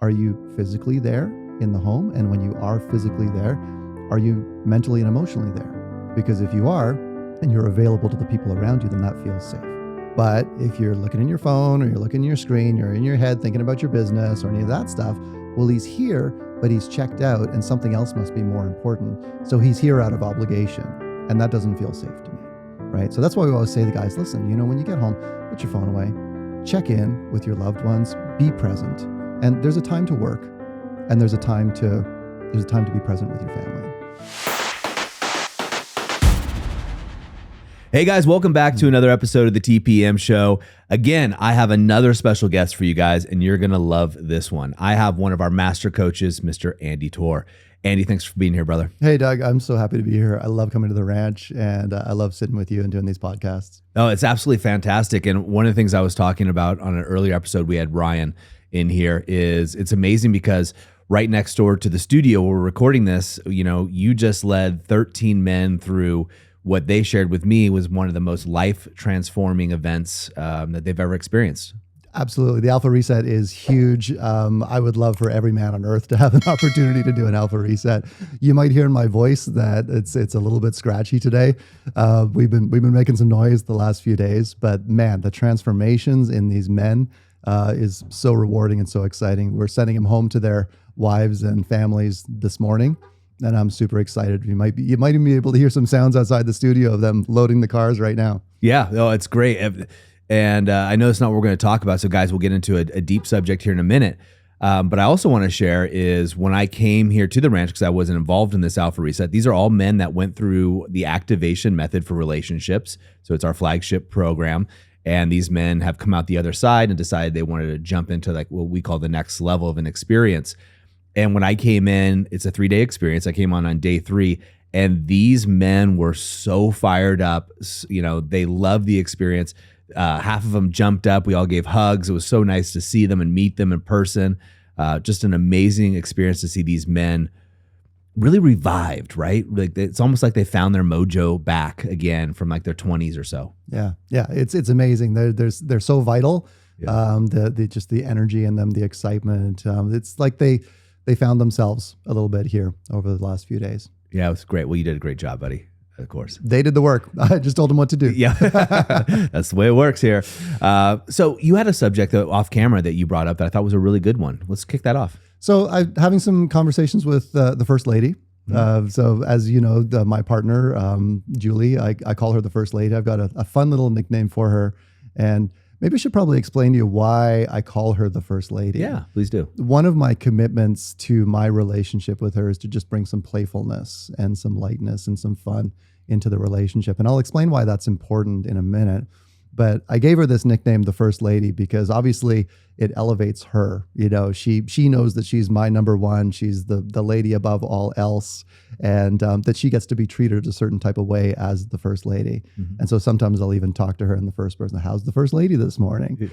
Are you physically there in the home? And when you are physically there, are you mentally and emotionally there? Because if you are, and you're available to the people around you, then that feels safe. But if you're looking in your phone or you're looking in your screen, you're in your head thinking about your business or any of that stuff, well, he's here, but he's checked out and something else must be more important. So he's here out of obligation, and that doesn't feel safe to me, right? So that's why we always say to guys, listen, when you get home, put your phone away, check in with your loved ones, be present. And there's a time to work, and there's a time to be present with your family. Hey guys, welcome back to another episode of the TPM Show. Again, I have another special guest for you guys, and you're going to love this one. I have one of our master coaches, Mr. Andy Torr. Andy, thanks for being here, brother. Hey, Doug. I'm so happy to be here. I love coming to the ranch, and I love sitting with you and doing these podcasts. Oh, it's absolutely fantastic. And one of the things I was talking about on an earlier episode, we had Ryan in here, is it's amazing because right next door to the studio where we're recording this, you just led 13 men through what they shared with me was one of the most life-transforming events that they've ever experienced. Absolutely. The Alpha Reset is huge. I would love for every man on earth to have an opportunity to do an Alpha Reset. You might hear in my voice that it's a little bit scratchy today. We've been making some noise the last few days, but man, the transformations in these men is so rewarding and so exciting. We're sending them home to their wives and families this morning. And I'm super excited. You might even be able to hear some sounds outside the studio of them loading the cars right now. Yeah, it's great. And I know it's not what we're going to talk about. So guys, we'll get into a deep subject here in a minute. But I also want to share is when I came here to the ranch, because I wasn't involved in this Alpha Reset, these are all men that went through the activation method for relationships. So it's our flagship program. And these men have come out the other side and decided they wanted to jump into like what we call the next level of an experience. And when I came in, it's a 3-day experience. I came on day 3, and these men were so fired up. They loved the experience. Half of them jumped up. We all gave hugs. It was so nice to see them and meet them in person. Just an amazing experience to see these men really revived, right? Like it's almost like they found their mojo back again from like their 20s or so. Yeah, it's amazing. They're so vital. Yeah. The energy in them, the excitement. It's like they found themselves a little bit here over the last few days. Yeah, it was great. Well, you did a great job, buddy. Of course. They did the work. I just told them what to do. Yeah, that's the way it works here. So you had a subject off camera that you brought up that I thought was a really good one. Let's kick that off. So I'm having some conversations with the First Lady. So as you know, my partner, Julie, I call her the First Lady. I've got a fun little nickname for her. And maybe I should probably explain to you why I call her the First Lady. Yeah, please do. One of my commitments to my relationship with her is to just bring some playfulness and some lightness and some fun into the relationship. And I'll explain why that's important in a minute. But I gave her this nickname, the First Lady, because obviously it elevates her. She knows that she's my number one. She's the lady above all else, and that she gets to be treated a certain type of way as the First Lady. Mm-hmm. And so sometimes I'll even talk to her in the first person. How's the First Lady this morning?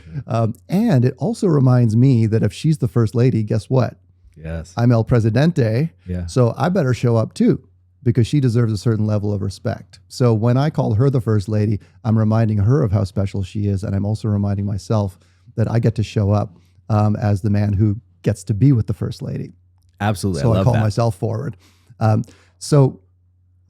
And it also reminds me that if she's the First Lady, guess what? Yes, I'm El Presidente. Yeah. So I better show up too, because she deserves a certain level of respect. So when I call her the First Lady, I'm reminding her of how special she is. And I'm also reminding myself that I get to show up as the man who gets to be with the First Lady. Absolutely. So I call myself forward. So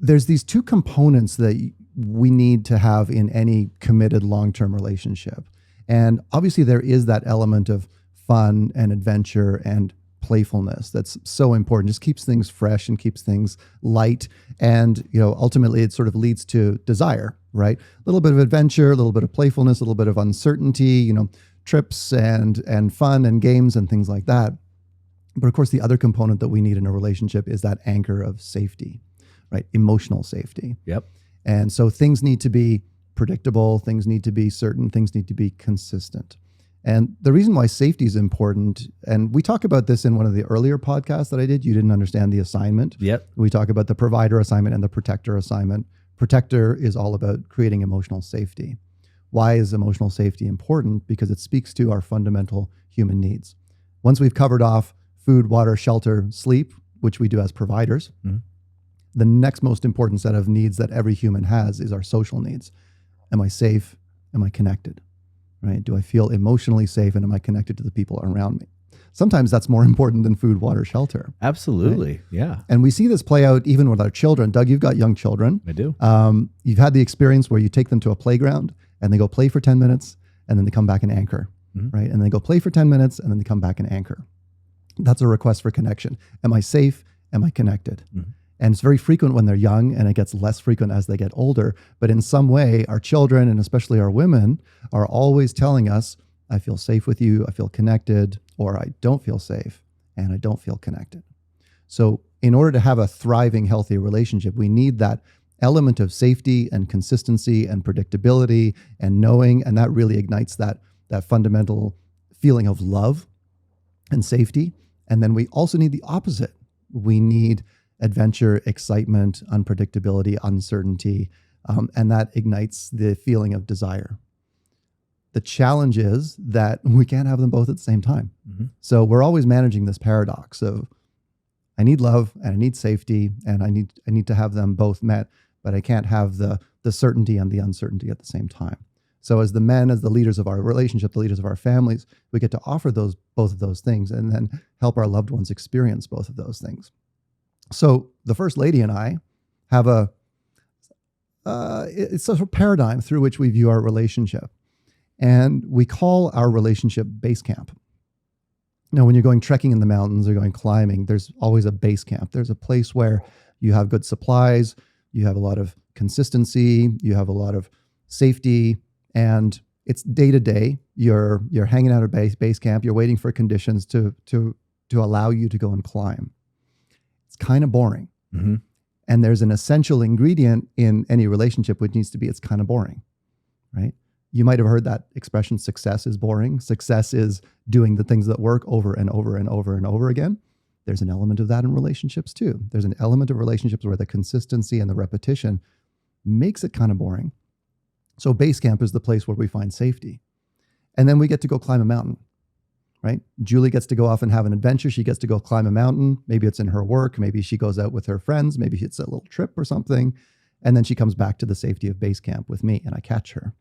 there's these two components that we need to have in any committed long-term relationship. And obviously there is that element of fun and adventure and playfulness that's so important. Just keeps things fresh and keeps things light. And, ultimately it sort of leads to desire, right? A little bit of adventure, a little bit of playfulness, a little bit of uncertainty, trips and fun and games and things like that. But of course, the other component that we need in a relationship is that anchor of safety, right? Emotional safety. Yep. And so things need to be predictable, things need to be certain, things need to be consistent. And the reason why safety is important, and we talk about this in one of the earlier podcasts that I did, you didn't understand the assignment. Yep. We talk about the provider assignment and the protector assignment. Protector is all about creating emotional safety. Why is emotional safety important? Because it speaks to our fundamental human needs. Once we've covered off food, water, shelter, sleep, which we do as providers, the next most important set of needs that every human has is our social needs. Am I safe? Am I connected? Right? Do I feel emotionally safe, and am I connected to the people around me? sometimes that's more important than food, water, shelter. Absolutely. Right? Yeah. And we see this play out even with our children. Doug, you've got young children. I do. You've had the experience where you take them to a playground and they go play for 10 minutes and then they come back and anchor, right? And they go play for 10 minutes and then they come back and anchor. That's a request for connection. Am I safe? Am I connected? And it's very frequent when they're young, and it gets less frequent as they get older. But in some way, our children, and especially our women, are always telling us, I feel safe with you, I feel connected, or I don't feel safe and I don't feel connected. So in order to have a thriving, healthy relationship, we need that element of safety and consistency and predictability and knowing, and that really ignites that fundamental feeling of love and safety. And then we also need the opposite. We need adventure, excitement, unpredictability, uncertainty, and that ignites the feeling of desire. The challenge is that we can't have them both at the same time. So we're always managing this paradox of I need love and I need safety and I need to have them both met, but I can't have the certainty and the uncertainty at the same time. So as the men, as the leaders of our relationship, the leaders of our families, we get to offer both of those things and then help our loved ones experience both of those things. So the First Lady and I have it's a paradigm through which we view our relationship. And we call our relationship base camp. Now, when you're going trekking in the mountains or going climbing, there's always a base camp. There's a place where you have good supplies, you have a lot of consistency, you have a lot of safety, and it's day to day. You're hanging out at base camp. You're waiting for conditions to allow you to go and climb. It's kind of boring. And there's an essential ingredient in any relationship, which needs to be, it's kind of boring, right? You might have heard that expression, success is boring. Success is doing the things that work over and over and over and over again. There's an element of that in relationships too. There's an element of relationships where the consistency and the repetition makes it kind of boring. So base camp is the place where we find safety. And then we get to go climb a mountain, right? Julie gets to go off and have an adventure. She gets to go climb a mountain. Maybe it's in her work. Maybe she goes out with her friends. Maybe it's a little trip or something. And then she comes back to the safety of base camp with me and I catch her.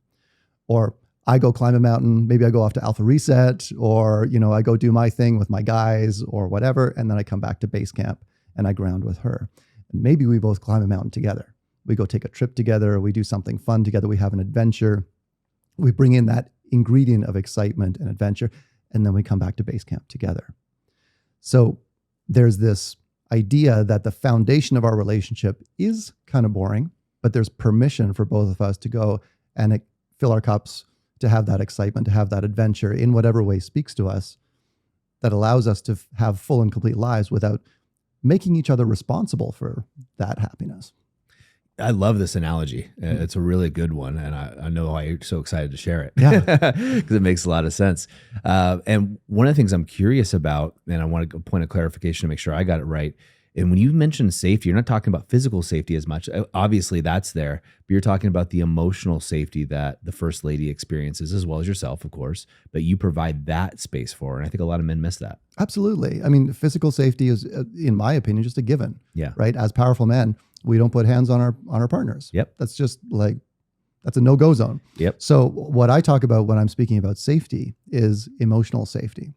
Or I go climb a mountain. Maybe I go off to Alpha Reset, or, I go do my thing with my guys or whatever. And then I come back to base camp and I ground with her. And maybe we both climb a mountain together. We go take a trip together. We do something fun together. We have an adventure. We bring in that ingredient of excitement and adventure. And then we come back to base camp together. So there's this idea that the foundation of our relationship is kind of boring, but there's permission for both of us to go and fill our cups, to have that excitement, to have that adventure in whatever way speaks to us, that allows us to have full and complete lives without making each other responsible for that happiness. I love this analogy. It's a really good one. And I know why you're so excited to share it. Yeah. Because it makes a lot of sense. And one of the things I'm curious about, and I want a point of clarification to make sure I got it right. And when you mention safety, you're not talking about physical safety as much. Obviously, that's there. But you're talking about the emotional safety that the First Lady experiences, as well as yourself, of course. But you provide that space for her. And I think a lot of men miss that. Absolutely. I mean, physical safety is, in my opinion, just a given. Yeah. Right? As powerful men, we don't put hands on our partners. Yep. That's just that's a no-go zone. Yep. So what I talk about when I'm speaking about safety is emotional safety,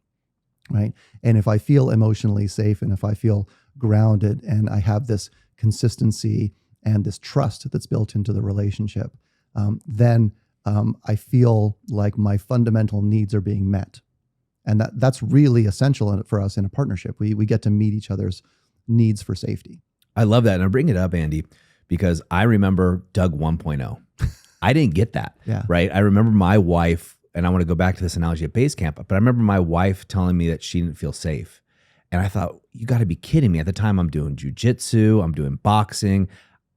right? And if I feel emotionally safe and if I feel grounded and I have this consistency and this trust that's built into the relationship, then I feel like my fundamental needs are being met. And that's really essential for us in a partnership. We get to meet each other's needs for safety. I love that. And I bring it up, Andy, because I remember Doug 1.0. I didn't get that, right? I remember my wife, and I want to go back to this analogy at base camp, but I remember my wife telling me that she didn't feel safe. And I thought, you got to be kidding me. At the time, I'm doing jujitsu, I'm doing boxing.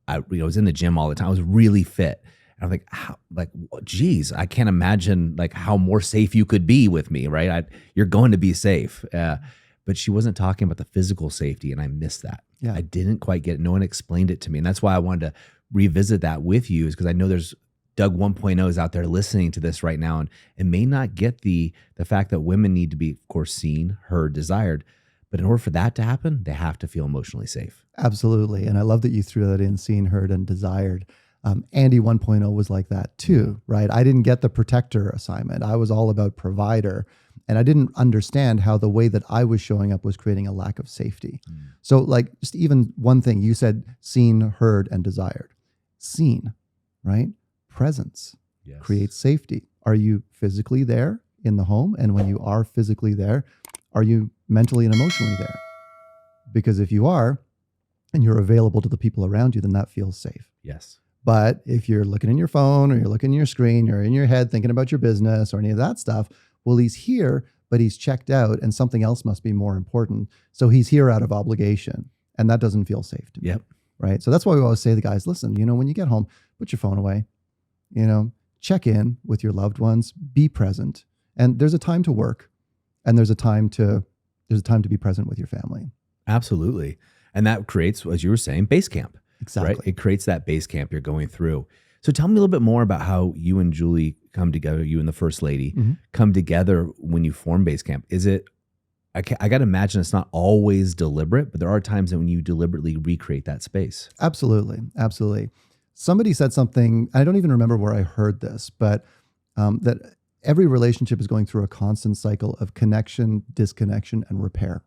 I was in the gym all the time. I was really fit. And I'm like, geez, I can't imagine how more safe you could be with me, right? You're going to be safe. But she wasn't talking about the physical safety, and I missed that. Yeah. I didn't quite get it. No one explained it to me. And that's why I wanted to revisit that with you, is because I know there's Doug 1.0 is out there listening to this right now and may not get the fact that women need to be, of course, seen, heard, desired. But in order for that to happen, they have to feel emotionally safe. Absolutely. And I love that you threw that in, seen, heard, and desired. Andy 1.0 was like that too, right? I didn't get the protector assignment. I was all about provider. And I didn't understand how the way that I was showing up was creating a lack of safety. So like just even one thing, you said seen, heard, and desired. Seen, right? Presence creates safety. Are you physically there in the home? And when you are physically there, are you mentally and emotionally there? Because if you are, and you're available to the people around you, then that feels safe. Yes. But if you're looking in your phone or you're looking in your screen or in your head thinking about your business or any of that stuff, well, he's here, but he's checked out and something else must be more important. So he's here out of obligation. And that doesn't feel safe to me. Yep. Right. So that's why we always say to the guys, listen, when you get home, put your phone away, check in with your loved ones, be present. And there's a time to work and there's a time to be present with your family. Absolutely. And that creates, as you were saying, base camp. Exactly. Right? It creates that base camp you're going through. So tell me a little bit more about how you and Julie come together, you and the First Lady come together when you form base camp. Is it, I got to imagine it's not always deliberate, but there are times when you deliberately recreate that space. Absolutely. Absolutely. Somebody said something, I don't even remember where I heard this, but that every relationship is going through a constant cycle of connection, disconnection, and repair.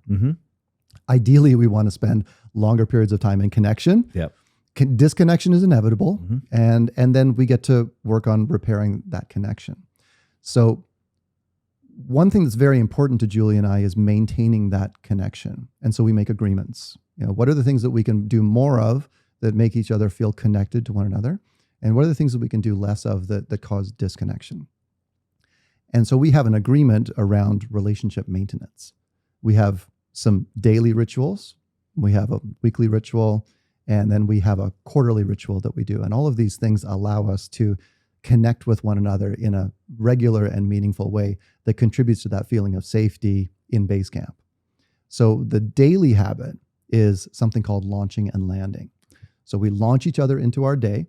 Ideally, we want to spend longer periods of time in connection. Yep. Disconnection is inevitable. And then we get to work on repairing that connection. So one thing that's very important to Julie and I is maintaining that connection. And so we make agreements. What are the things that we can do more of that make each other feel connected to one another? And what are the things that we can do less of that cause disconnection? And so we have an agreement around relationship maintenance. We have some daily rituals. We have a weekly ritual, and then we have a quarterly ritual that we do. And all of these things allow us to connect with one another in a regular and meaningful way that contributes to that feeling of safety in base camp. So the daily habit is something called launching and landing. So we launch each other into our day.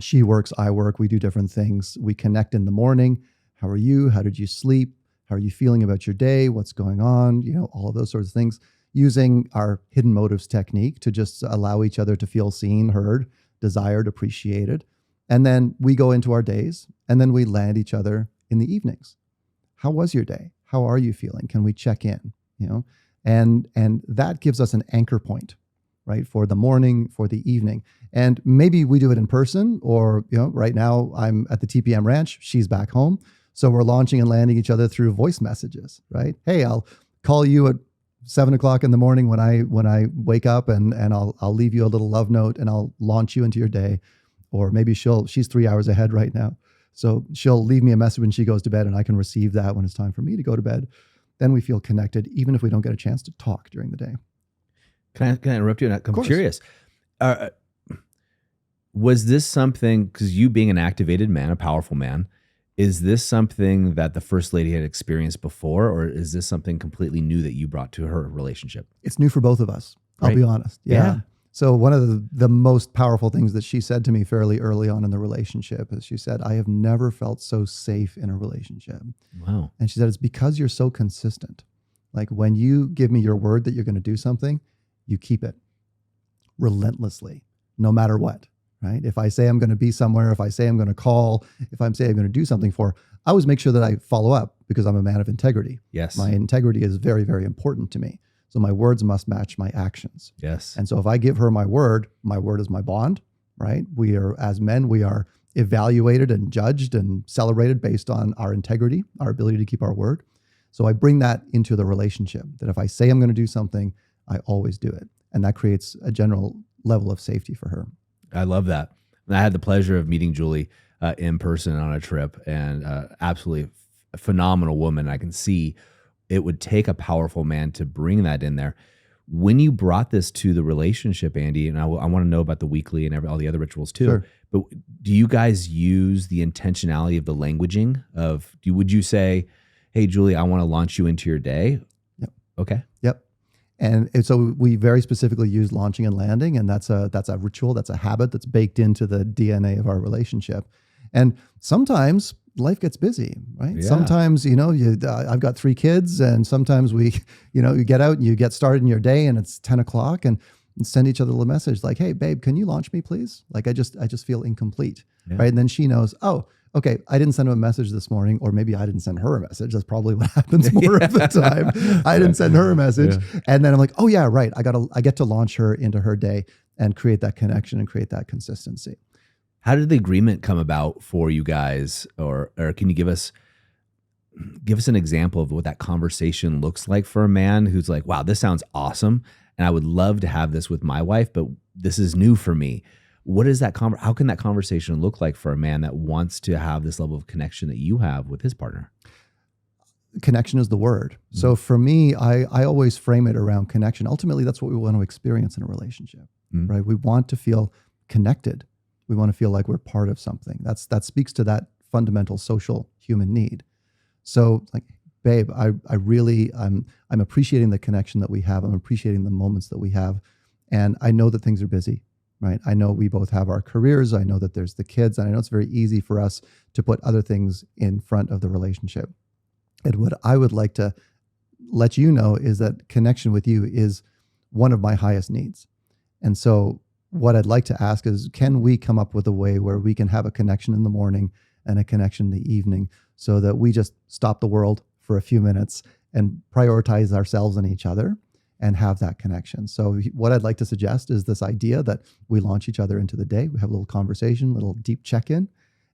She works, I work, we do different things. We connect in the morning. How are you? How did you sleep? How are you feeling about your day? What's going on? All of those sorts of things, using our hidden motives technique to just allow each other to feel seen, heard, desired, appreciated. And then we go into our days and then we land each other in the evenings. How was your day? How are you feeling? Can we check in? And that gives us an anchor point, right? For the morning, for the evening. And maybe we do it in person or, right now I'm at the TPM ranch, she's back home. So we're launching and landing each other through voice messages, right? Hey, I'll call you at 7:00 in the morning when I wake up and I'll leave you a little love note and I'll launch you into your day. Or maybe she's 3 hours ahead right now. So she'll leave me a message when she goes to bed and I can receive that when it's time for me to go to bed. Then we feel connected, even if we don't get a chance to talk during the day. Can I interrupt you? I'm curious. Was this something, because you being an activated man, a powerful man, is this something that the First Lady had experienced before, or is this something completely new that you brought to her relationship? It's new for both of us. Right. I'll be honest. Yeah. So one of the most powerful things that she said to me fairly early on in the relationship is she said, I have never felt so safe in a relationship. Wow. And she said, it's because you're so consistent. Like when you give me your word that you're going to do something, you keep it relentlessly, no matter what. Right? If I say I'm going to be somewhere, if I say I'm going to call, if I'm saying I'm going to do something for, I always make sure that I follow up because I'm a man of integrity. Yes. My integrity is very, very important to me. So my words must match my actions. Yes. And so if I give her my word is my bond, right? We are, as men, we are evaluated and judged and celebrated based on our integrity, our ability to keep our word. So I bring that into the relationship, that if I say I'm going to do something, I always do it. And that creates a general level of safety for her. I love that. And I had the pleasure of meeting Julie in person on a trip, and absolutely phenomenal woman. I can see it would take a powerful man to bring that in there. When you brought this to the relationship, Andy, and I want to know about the weekly and all the other rituals too, Sure. But do you guys use the intentionality of the languaging of, would you say, hey, Julie, I want to launch you into your day? Yep. Okay. Yep. And so we very specifically use launching and landing, and that's a ritual, that's a habit that's baked into the DNA of our relationship. And sometimes life gets busy, right? Yeah. Sometimes, I've got 3 kids, and sometimes you get out and you get started in your day and it's 10 o'clock. And and send each other a little message like, hey, babe, can you launch me, please? Like, I just feel incomplete, Yeah. right? And then she knows, oh, okay, I didn't send him a message this morning, or maybe I didn't send her a message. That's probably what happens more of the time. I didn't send her a message. Yeah. And then I'm like, oh yeah, right. I get to launch her into her day and create that connection and create that consistency. How did the agreement come about for you guys? Or can you give us an example of what that conversation looks like for a man who's like, wow, this sounds awesome, and I would love to have this with my wife, but this is new for me. What is that? How can that conversation look like for a man that wants to have this level of connection that you have with his partner? Connection is the word. So for me, I always frame it around connection. Ultimately, that's what we want to experience in a relationship, right? We want to feel connected. We want to feel like we're part of something. That speaks to that fundamental social human need. So like, babe, I'm appreciating the connection that we have. I'm appreciating the moments that we have. And I know that things are busy, right? I know we both have our careers. I know that there's the kids. And I know it's very easy for us to put other things in front of the relationship. And what I would like to let you know is that connection with you is one of my highest needs. And so what I'd like to ask is, can we come up with a way where we can have a connection in the morning and a connection in the evening, so that we just stop the world for a few minutes and prioritize ourselves and each other and have that connection? So what I'd like to suggest is this idea that we launch each other into the day. We have a little conversation, a little deep check-in,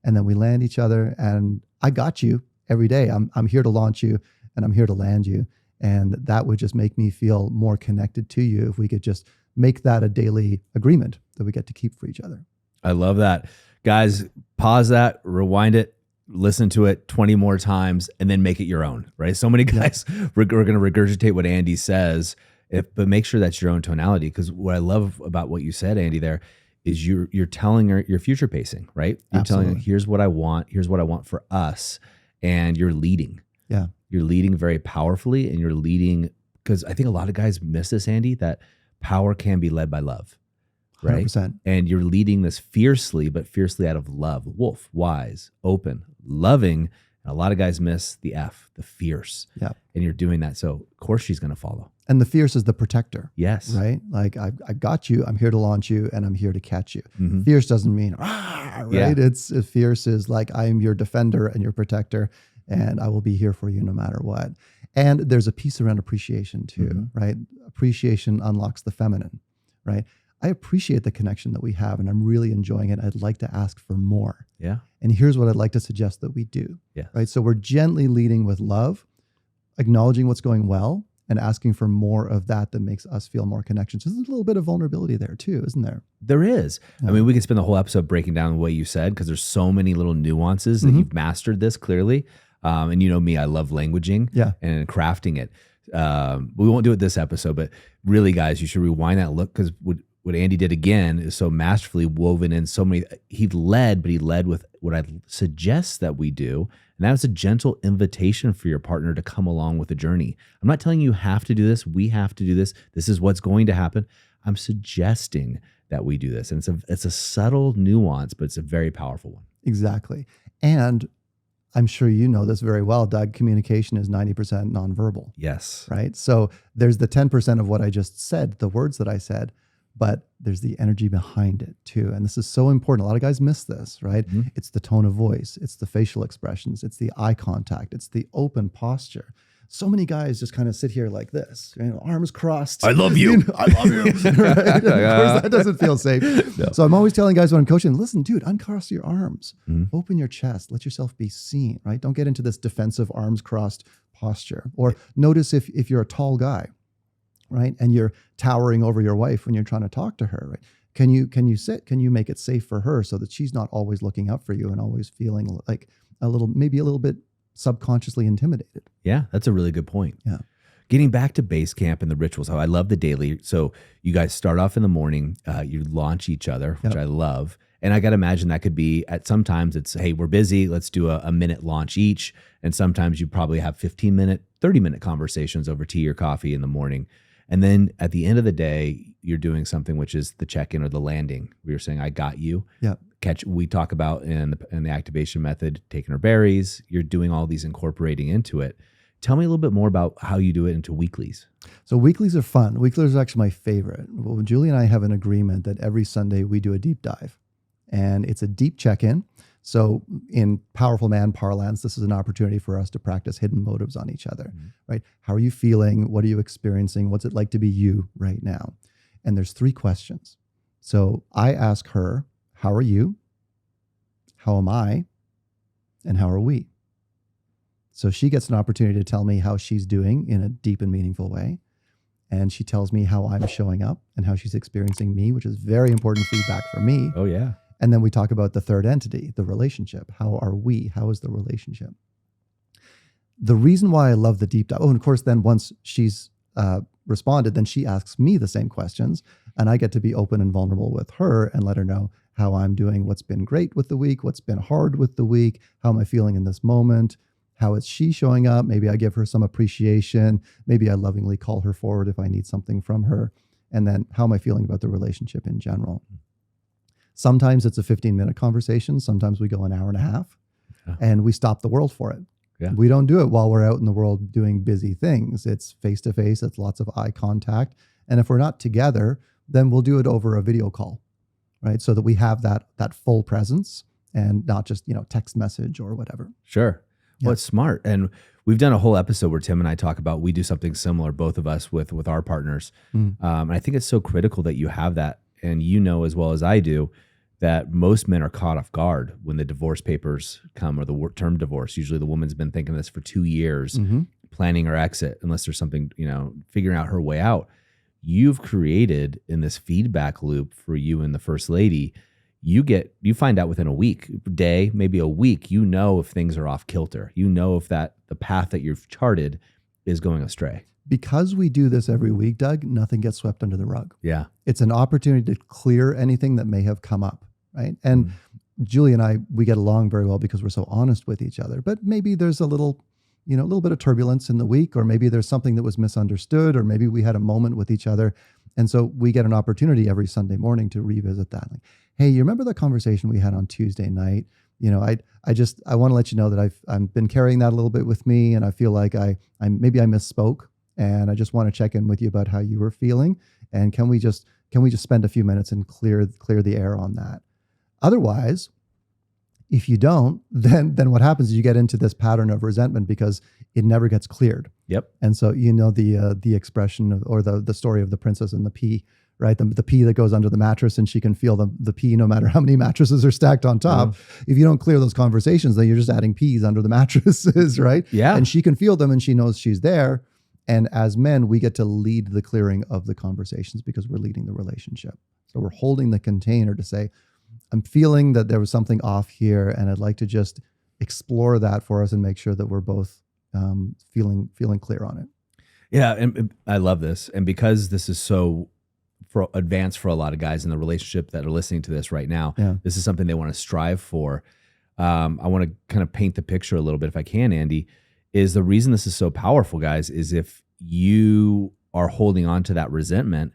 and then we land each other. And I got you every day. I'm here to launch you, and I'm here to land you. And that would just make me feel more connected to you if we could just make that a daily agreement that we get to keep for each other. I love that. Guys, pause that, rewind it, listen to it 20 more times, and then make it your own, right? So many guys are going to regurgitate what Andy says, but make sure that's your own tonality. Because what I love about what you said, Andy, there is you're telling her, you're future pacing, right? You're Absolutely. telling her, here's what I want for us. And you're leading. Yeah. You're leading very powerfully, and you're leading, because I think a lot of guys miss this, Andy, that power can be led by love. Right. 100%. And you're leading this fiercely, but fiercely out of love. Wolf, wise, open, loving. And a lot of guys miss the F, the fierce. Yeah. And you're doing that. So of course she's going to follow. And the fierce is the protector. Yes. Right? Like, I got you. I'm here to launch you, and I'm here to catch you. Mm-hmm. Fierce doesn't mean, right? Yeah. It's fierce is like, I am your defender and your protector, and I will be here for you no matter what. And there's a piece around appreciation too, right? Appreciation unlocks the feminine, right? I appreciate the connection that we have, and I'm really enjoying it. I'd like to ask for more. Yeah. And here's what I'd like to suggest that we do. Yeah. Right. So we're gently leading with love, acknowledging what's going well, and asking for more of that makes us feel more connection. So there's a little bit of vulnerability there too, isn't there? There is. Yeah. I mean, we could spend the whole episode breaking down the way you said, because there's so many little nuances that you've mastered this clearly. And you know me, I love languaging and crafting it. We won't do it this episode, but really, guys, you should rewind that look, because what Andy did again is so masterfully woven in so many. He led with what I suggest that we do. And that was a gentle invitation for your partner to come along with the journey. I'm not telling you have to do this. We have to do this. This is what's going to happen. I'm suggesting that we do this. And it's a subtle nuance, but it's a very powerful one. Exactly. And I'm sure you know this very well, Doug, communication is 90% nonverbal. Yes. Right? So there's the 10% of what I just said, the words that I said, but there's the energy behind it too. And this is so important. A lot of guys miss this, right? Mm-hmm. It's the tone of voice. It's the facial expressions. It's the eye contact. It's the open posture. So many guys just kind of sit here like this, arms crossed. I love you. I love you. Right? Of course, that doesn't feel safe. No. So I'm always telling guys when I'm coaching, listen, dude, uncross your arms, open your chest, let yourself be seen, right? Don't get into this defensive arms crossed posture. Or notice if you're a tall guy, right? And you're towering over your wife when you're trying to talk to her, right? Can you sit? Can you make it safe for her so that she's not always looking up for you and always feeling like maybe a little bit subconsciously intimidated? Yeah, that's a really good point. Yeah. Getting back to base camp and the rituals, how I love the daily. So you guys start off in the morning, you launch each other, which I love. And I got to imagine that could be sometimes it's, hey, we're busy. Let's do a minute launch each. And sometimes you probably have 15-minute, 30-minute conversations over tea or coffee in the morning. And then at the end of the day, you're doing something which is the check-in or the landing. We were saying, I got you. Yeah. We talk about in the activation method, taking our berries. You're doing all these incorporating into it. Tell me a little bit more about how you do it into weeklies. So weeklies are fun. Weeklies are actually my favorite. Well, Julie and I have an agreement that every Sunday we do a deep dive, and it's a deep check-in. So in powerful man parlance, this is an opportunity for us to practice hidden motives on each other, right? How are you feeling? What are you experiencing? What's it like to be you right now? And there's 3 questions. So I ask her, how are you? How am I? And how are we? So she gets an opportunity to tell me how she's doing in a deep and meaningful way. And she tells me how I'm showing up and how she's experiencing me, which is very important feedback for me. Oh, yeah. And then we talk about the third entity, the relationship. How are we? How is the relationship? The reason why I love the deep dive, and of course, then once she's responded, then she asks me the same questions, and I get to be open and vulnerable with her and let her know how I'm doing, what's been great with the week, what's been hard with the week, how am I feeling in this moment, how is she showing up? Maybe I give her some appreciation. Maybe I lovingly call her forward if I need something from her. And then how am I feeling about the relationship in general? Sometimes it's a 15-minute conversation. Sometimes we go an hour and a half and we stop the world for it. Yeah. We don't do it while we're out in the world doing busy things. It's face-to-face. It's lots of eye contact. And if we're not together, then we'll do it over a video call, right? So that we have that full presence and not just, text message or whatever. Sure. Yeah. Well, it's smart. And we've done a whole episode where Tim and I talk about, we do something similar, both of us with our partners. And I think it's so critical that you have that. And as well as I do, that most men are caught off guard when the divorce papers come, or the term divorce. Usually the woman's been thinking this for 2 years, planning her exit, unless there's something, figuring out her way out. You've created in this feedback loop for you and the first lady. You find out within a day, maybe a week, if things are off kilter, if the path that you've charted is going astray. Because we do this every week, Doug, nothing gets swept under the rug. Yeah. It's an opportunity to clear anything that may have come up, right? And Julie and I, we get along very well because we're so honest with each other. But maybe there's a little bit of turbulence in the week, or maybe there's something that was misunderstood, or maybe we had a moment with each other. And so we get an opportunity every Sunday morning to revisit that. Like, hey, you remember the conversation we had on Tuesday night? I want to let you know that I've been carrying that a little bit with me, and I feel like I misspoke. And I just want to check in with you about how you were feeling. And can we just spend a few minutes and clear the air on that? Otherwise, if you don't, then what happens is you get into this pattern of resentment because it never gets cleared. Yep. And so the expression or the story of the princess and the pea, right? The pea that goes under the mattress, and she can feel the pea no matter how many mattresses are stacked on top. If you don't clear those conversations, then you're just adding peas under the mattresses, right? Yeah. And she can feel them, and she knows she's there. And as men, we get to lead the clearing of the conversations because we're leading the relationship. So we're holding the container to say, I'm feeling that there was something off here, and I'd like to just explore that for us and make sure that we're both feeling clear on it. Yeah, and I love this. And because this is so advanced for a lot of guys in the relationship that are listening to this right now, this is something they want to strive for. I want to kind of paint the picture a little bit, if I can, Andy. Is the reason this is so powerful, guys, is if you are holding on to that resentment,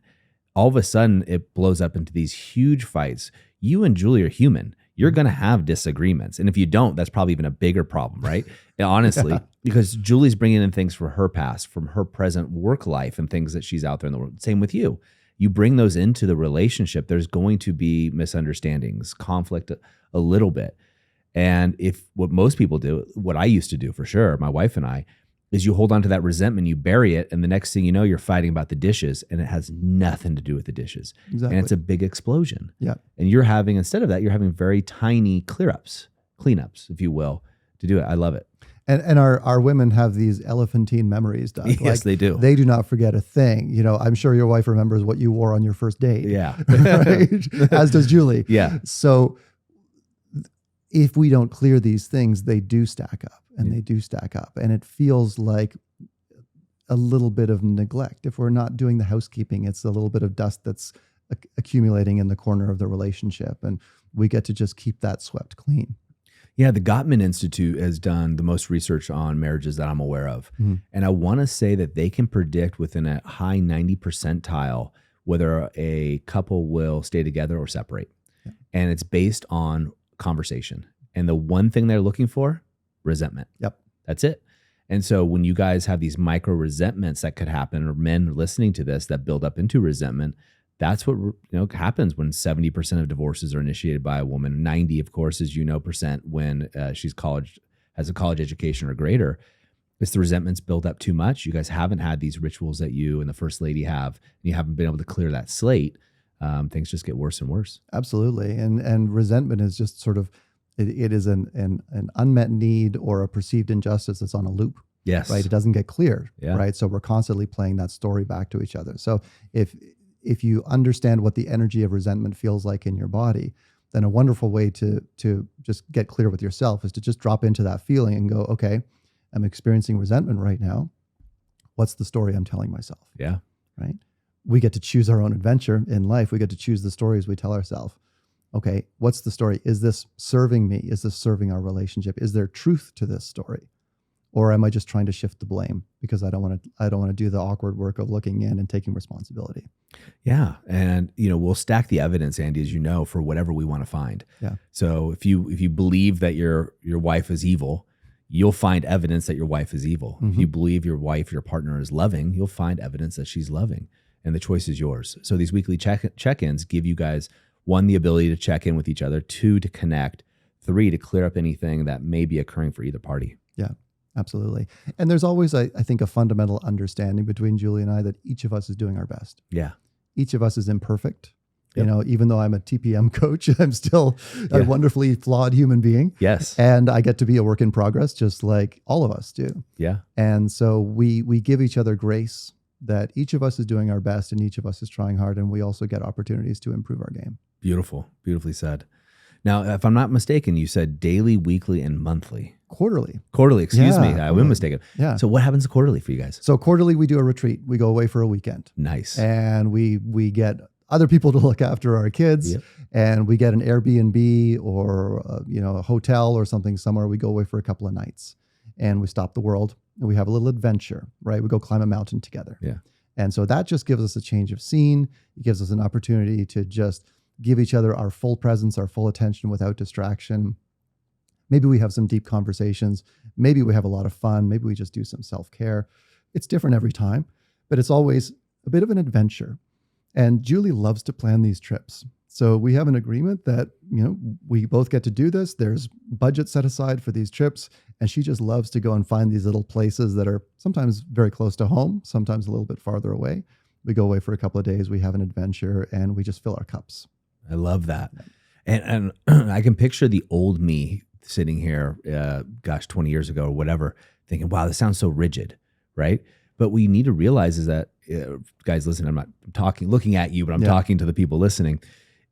all of a sudden it blows up into these huge fights. You and Julie are human. You're going to have disagreements. And if you don't, that's probably even a bigger problem, right? Honestly, because Julie's bringing in things from her past, from her present work life, and things that she's out there in the world. Same with you. You bring those into the relationship, there's going to be misunderstandings, conflict a little bit. And if what most people do, what I used to do for sure, my wife and I, is you hold on to that resentment, you bury it, and the next thing you know, you're fighting about the dishes, and it has nothing to do with the dishes. Exactly. And it's a big explosion. Yeah. And instead of that, you're having very tiny cleanups, if you will, to do it. I love it. And our women have these elephantine memories, Doug. Yes, they do. They do not forget a thing. I'm sure your wife remembers what you wore on your first date. Yeah. Right? As does Julie. Yeah. So if we don't clear these things, they do stack up, and they do stack up. And it feels like a little bit of neglect. If we're not doing the housekeeping, it's a little bit of dust that's accumulating in the corner of the relationship. And we get to just keep that swept clean. Yeah, the Gman Institute has done the most research on marriages that I'm aware of. And I want to say that they can predict within a high 90 percentile whether a couple will stay together or separate. Yeah. And it's based on conversation. And the one thing they're looking for, resentment. Yep. That's it. And so when you guys have these micro resentments that could happen, or men listening to this that build up into resentment, that's what happens when 70% of divorces are initiated by a woman. 90, of course, as you know, percent when she's has a college education or greater. It's the resentments build up too much. You guys haven't had these rituals that you and the first lady have, and you haven't been able to clear that slate. Things just get worse and worse. Absolutely. And resentment is just sort of, it is an unmet need or a perceived injustice that's on a loop. Yes. Right. It doesn't get cleared. Yeah. Right. So we're constantly playing that story back to each other. So if you understand what the energy of resentment feels like in your body, then a wonderful way to just get clear with yourself is to just drop into that feeling and go, okay, I'm experiencing resentment right now. What's the story I'm telling myself? Yeah. Right. We get to choose our own adventure in life. We get to choose the stories we tell ourselves. Okay, what's the story? Is this serving me? Is this serving our relationship? Is there truth to this story? Or am I just trying to shift the blame because I don't want to do the awkward work of looking in and taking responsibility? Yeah. And we'll stack the evidence, Andy, as you know, for whatever we want to find. Yeah. So if you believe that your wife is evil, you'll find evidence that your wife is evil. Mm-hmm. If you believe your wife, your partner is loving, you'll find evidence that she's loving. And the choice is yours. So these weekly check-ins give you guys, 1, the ability to check in with each other, 2, to connect, 3, to clear up anything that may be occurring for either party. Yeah, absolutely. And there's always, I think, a fundamental understanding between Julie and I that each of us is doing our best. Yeah. Each of us is imperfect. Yep. Even though I'm a TPM coach, I'm still a wonderfully flawed human being. Yes. And I get to be a work in progress, just like all of us do. Yeah. And so we give each other grace that each of us is doing our best and each of us is trying hard. And we also get opportunities to improve our game. Beautiful. Beautifully said. Now, if I'm not mistaken, you said daily, weekly, and monthly. Quarterly, excuse me. Yeah, I was mistaken. Yeah. So what happens quarterly for you guys? So quarterly, we do a retreat. We go away for a weekend. Nice. And we get other people to look after our kids. Yep. And we get an Airbnb or a hotel or something somewhere. We go away for a couple of nights and we stop the world and we have a little adventure, right? We go climb a mountain together. Yeah. And so that just gives us a change of scene. It gives us an opportunity to just give each other our full presence, our full attention without distraction. Maybe we have some deep conversations. Maybe we have a lot of fun. Maybe we just do some self-care. It's different every time, but it's always a bit of an adventure. And Julie loves to plan these trips. So we have an agreement that, we both get to do this. There's budget set aside for these trips. And she just loves to go and find these little places that are sometimes very close to home, sometimes a little bit farther away. We go away for a couple of days. We have an adventure and we just fill our cups. I love that. And I can picture the old me sitting here, 20 years ago or whatever, thinking, wow, this sounds so rigid, right? But what you need to realize is that, guys, listen, I'm not looking at you, but I'm talking to the people listening,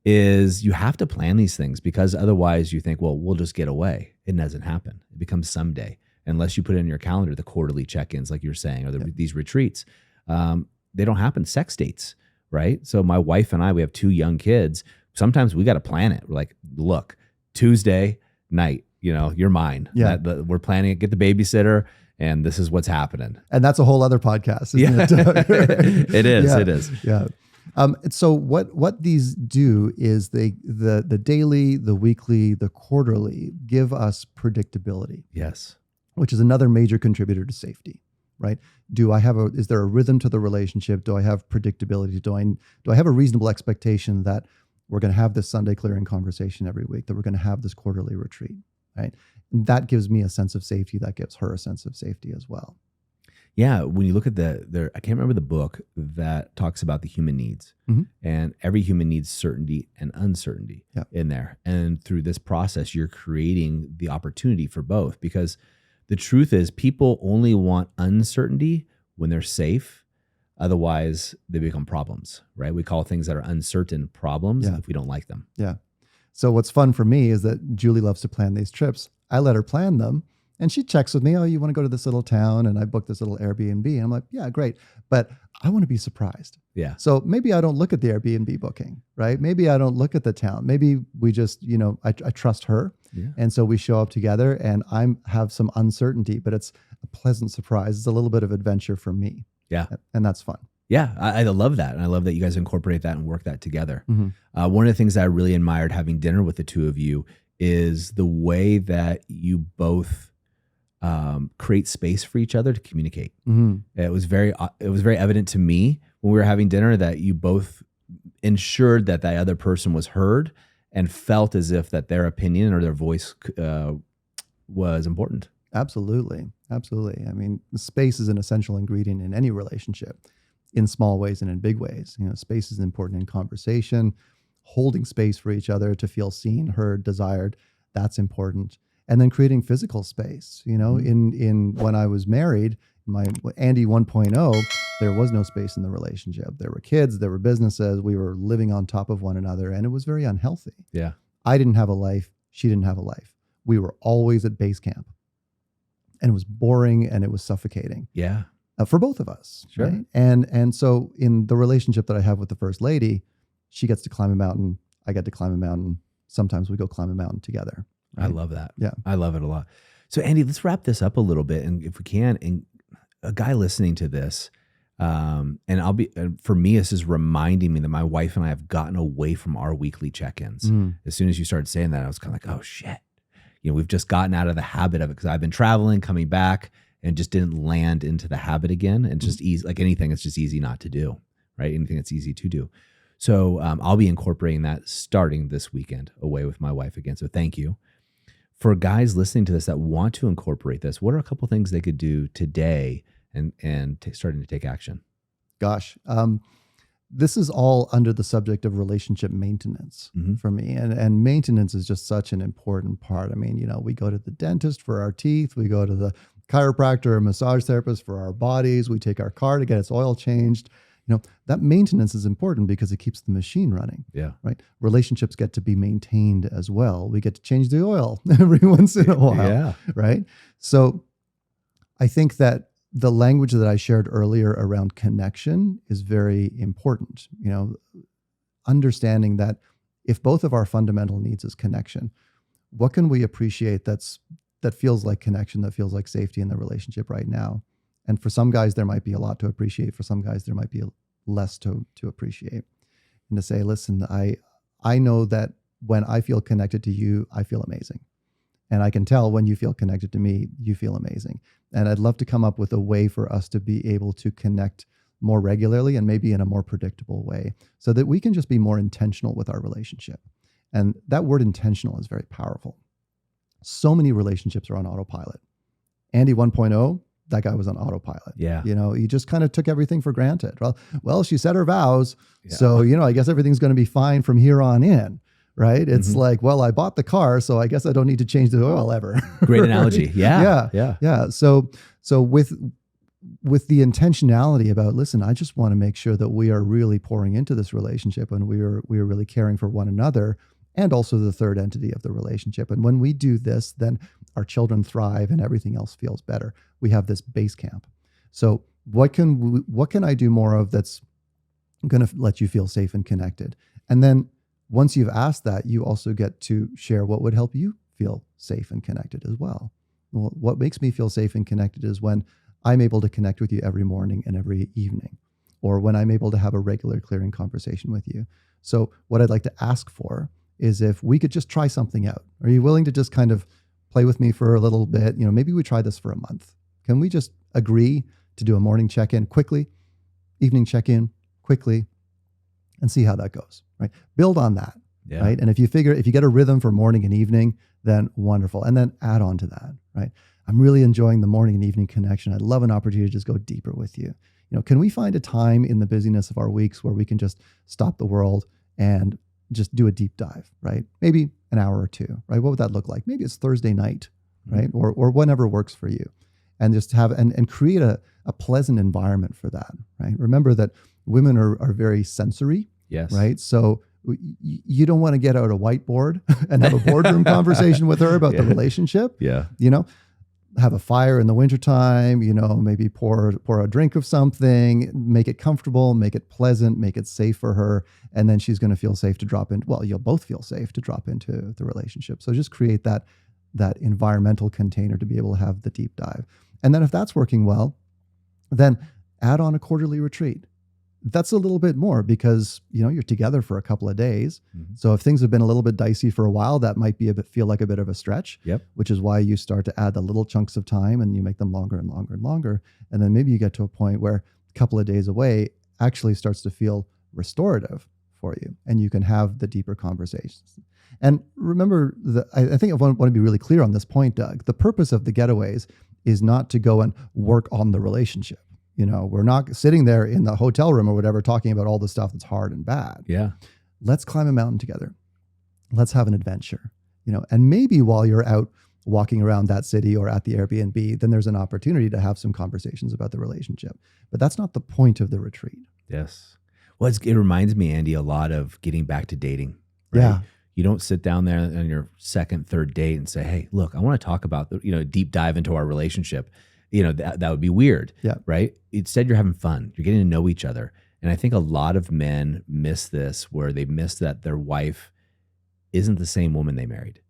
is you have to plan these things because otherwise you think, well, we'll just get away. It doesn't happen. It becomes someday, unless you put it in your calendar, the quarterly check-ins, like you're saying, or these retreats. They don't happen. Sex dates, right? So my wife and I, we have 2 young kids. Sometimes we got to plan it. We're like, look, Tuesday night, you're mine. Yeah. We're planning it, get the babysitter, and this is what's happening. And that's a whole other podcast, isn't it? It is. Yeah. It is. Yeah. So what these do is the daily, the weekly, the quarterly give us predictability. Yes. Which is another major contributor to safety, right? Is there a rhythm to the relationship? Do I have predictability? Do I have a reasonable expectation that we're going to have this Sunday clearing conversation every week, that we're going to have this quarterly retreat, right? And that gives me a sense of safety. That gives her a sense of safety as well. Yeah, when you look at I can't remember the book that talks about the human needs, and every human needs certainty and uncertainty in there. And through this process, you're creating the opportunity for both, because the truth is people only want uncertainty when they're safe. Otherwise, they become problems, right? We call things that are uncertain problems if we don't like them. Yeah. So what's fun for me is that Julie loves to plan these trips. I let her plan them. And she checks with me, oh, you want to go to this little town? And I booked this little Airbnb. And I'm like, yeah, great. But I want to be surprised. Yeah. So maybe I don't look at the Airbnb booking, right? Maybe I don't look at the town. Maybe we just, I trust her. Yeah. And so we show up together and I have some uncertainty, but it's a pleasant surprise. It's a little bit of adventure for me. Yeah. And that's fun. Yeah, I love that. And I love that you guys incorporate that and work that together. One of the things that I really admired having dinner with the two of you is the way that you both create space for each other to communicate. Mhm. It was very evident to me when we were having dinner that you both ensured that that other person was heard and felt as if that their opinion or their voice was important. Absolutely. Absolutely. I mean, space is an essential ingredient in any relationship, in small ways and in big ways. Space is important in conversation, holding space for each other to feel seen, heard, desired. That's important. And then creating physical space. In when I was married, my Andy 1.0, there was no space in the relationship. There were kids, there were businesses. We were living on top of one another, and it was very unhealthy. Yeah. I didn't have a life. She didn't have a life. We were always at base camp, and it was boring and it was suffocating. Yeah. For both of us. Sure. Right? And so in the relationship that I have with the First Lady, she gets to climb a mountain. I get to climb a mountain. Sometimes we go climb a mountain together. Right? I love that. Yeah. I love it a lot. So Andy, let's wrap this up a little bit. And if we can, and a guy listening to this, for me, this is reminding me that my wife and I have gotten away from our weekly check-ins. As soon as you started saying that, I was kind of like, oh shit. We've just gotten out of the habit of it because I've been traveling, coming back, and just didn't land into the habit again. And just easy, like anything, it's just easy not to do, right? Anything that's easy to do. So I'll be incorporating that starting this weekend away with my wife again. So thank you. For guys listening to this that want to incorporate this, what are a couple things they could do today and starting to take action? Gosh, this is all under the subject of relationship maintenance for me. And maintenance is just such an important part. I mean, we go to the dentist for our teeth. We go to the chiropractor or massage therapist for our bodies. We take our car to get its oil changed. That maintenance is important because it keeps the machine running. Yeah. Right. Relationships get to be maintained as well. We get to change the oil every once in a while. Yeah. Right. So I think that the language that I shared earlier around connection is very important. Understanding that if both of our fundamental needs is connection, what can we appreciate that feels like connection, that feels like safety in the relationship right now? And for some guys, there might be a lot to appreciate. For some guys, there might be less to appreciate. And to say, listen, I know that when I feel connected to you, I feel amazing. And I can tell when you feel connected to me, you feel amazing. And I'd love to come up with a way for us to be able to connect more regularly and maybe in a more predictable way so that we can just be more intentional with our relationship. And that word intentional is very powerful. So many relationships are on autopilot. Andy 1.0, that guy was on autopilot. Yeah. He just kind of took everything for granted. Well, she said her vows. Yeah. So, I guess everything's going to be fine from here on in. Right. It's like, well, I bought the car, so I guess I don't need to change the oil ever. Great analogy. Right? Yeah. So with the intentionality about, listen, I just want to make sure that we are really pouring into this relationship and we are really caring for one another and also the third entity of the relationship. And when we do this, then our children thrive and everything else feels better. We have this base camp. So what can I do more of that's going to let you feel safe and connected? And then once you've asked that, you also get to share what would help you feel safe and connected as well. Well, what makes me feel safe and connected is when I'm able to connect with you every morning and every evening, or when I'm able to have a regular clearing conversation with you. So what I'd like to ask for is if we could just try something out. Are you willing to just kind of play with me for a little bit? Maybe we try this for a month. Can we just agree to do a morning check-in quickly, evening check-in quickly, and see how that goes, right? Build on that, right? And if you get a rhythm for morning and evening, then wonderful. And then add on to that, right? I'm really enjoying the morning and evening connection. I'd love an opportunity to just go deeper with you. Can we find a time in the busyness of our weeks where we can just stop the world and just do a deep dive, right? Maybe an hour or two, right? What would that look like? Maybe it's Thursday night, right? Or whenever works for you. And just have, and create a pleasant environment for that, right? Remember that women are very sensory, yes, right? So you don't want to get out a whiteboard and have a boardroom conversation with her about the relationship. Yeah. Have a fire in the wintertime, maybe pour a drink of something, make it comfortable, make it pleasant, make it safe for her. And then she's going to feel safe to drop in. Well, you'll both feel safe to drop into the relationship. So just create that environmental container to be able to have the deep dive. And then if that's working well, then add on a quarterly retreat. that's a little bit more because, you're together for a couple of days. Mhm. So if things have been a little bit dicey for a while, that might be feel like a bit of a stretch. Yep. Which is why you start to add the little chunks of time and you make them longer and longer and longer. And then maybe you get to a point where a couple of days away actually starts to feel restorative for you, and you can have the deeper conversations. And remember, I think I want to be really clear on this point, Doug. The purpose of the getaways is not to go and work on the relationship. We're not sitting there in the hotel room or whatever talking about all the stuff that's hard and bad. Yeah. Let's climb a mountain together. Let's have an adventure. And maybe while you're out walking around that city or at the Airbnb, then there's an opportunity to have some conversations about the relationship. But that's not the point of the retreat. Yes. Well, it reminds me, Andy, a lot of getting back to dating. Right? Yeah. You don't sit down there on your second, third date and say, hey, look, I want to talk about deep dive into our relationship. That would be weird. Yeah. Right. Instead, you're having fun. You're getting to know each other. And I think a lot of men miss this, where they miss that their wife isn't the same woman they married.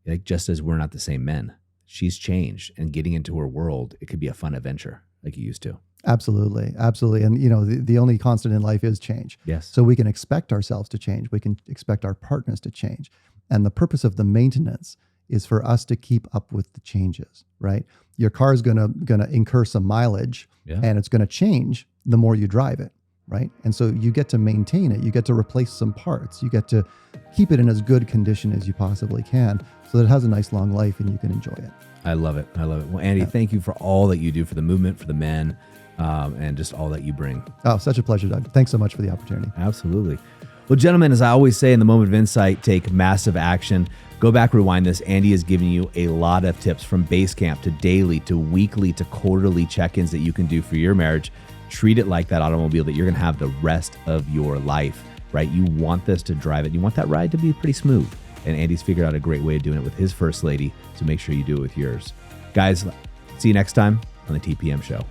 Like, just as we're not the same men, she's changed, and getting into her world, it could be a fun adventure like you used to. Absolutely. Absolutely. And, the only constant in life is change. Yes. So we can expect ourselves to change. We can expect our partners to change. And the purpose of the maintenance is for us to keep up with the changes, right? Your car is going to incur some mileage, and it's going to change the more you drive it, right? And so you get to maintain it. You get to replace some parts. You get to keep it in as good condition as you possibly can so that it has a nice long life and you can enjoy it. I love it. I love it. Well, Andy, thank you for all that you do for the movement, for the men, and just all that you bring. Oh, such a pleasure, Doug. Thanks so much for the opportunity. Absolutely. Well, gentlemen, as I always say in the moment of insight, take massive action. Go back, rewind this. Andy is giving you a lot of tips, from base camp to daily to weekly to quarterly check-ins that you can do for your marriage. Treat it like that automobile that you're going to have the rest of your life, right? You want this to drive it. You want that ride to be pretty smooth. And Andy's figured out a great way of doing it with his first lady. So make sure you do it with yours. Guys, see you next time on the TPM show.